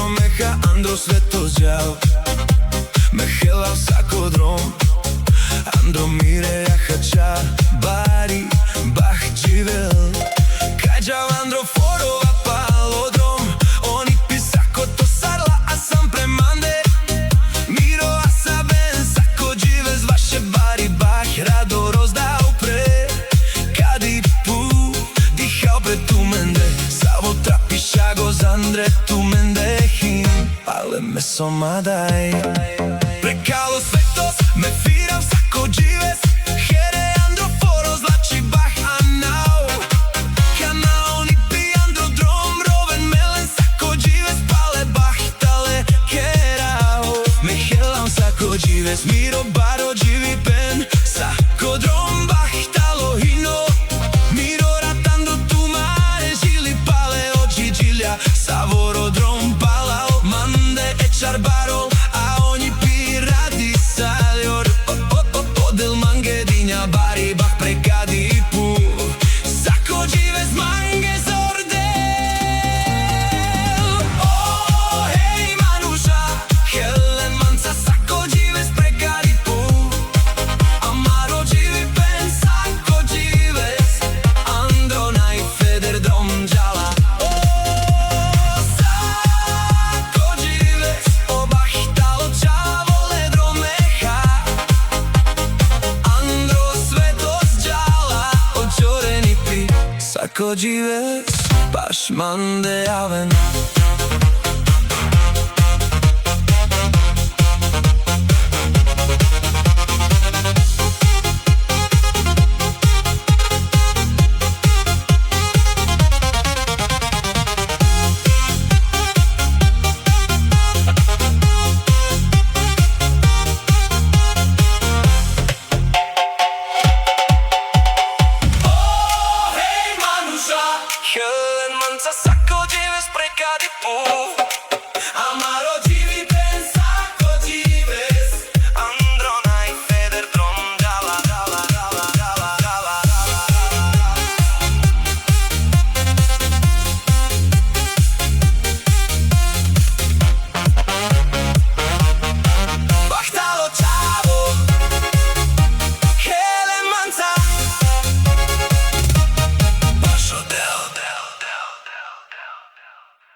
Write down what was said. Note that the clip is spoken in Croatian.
Andro meha, Andro svetos gjall Me hella sako drom Andro mire jahaća Bari, bah živel Kaj gjall Andro forova palodrom Oni pisako to sarla, a sam premande Miro, a sa ben, sako živel Z vaše bari, bah rado rozdao pre Kadi pu, dihao pre tu mende Savo trapiša go zandre tu mende hin Ale me somadaj Prekalo svetos, me firam sako žives Here Andro foro zlači bah anao Kanao ni pi Andro drom roven melen Sako žives pale bah tale kerao Me helam sako žives miro baro živi pen Sako drom bah talo hino Miro ratando tu mare žili pale oči džilja Savoro drom palao mande ečar barol A oni pi radi saljor Odel mange dinja bari bah prekadi pu Sako žives mange zordel Oh hej manuša Helen manca sako žives prekadi pu Amaro živi pen sako žives Andro naj feder dom džala Sako žives Obah talo čavole dromeha Andro svetos džala Očoreni pi Sako žives Baš mande javen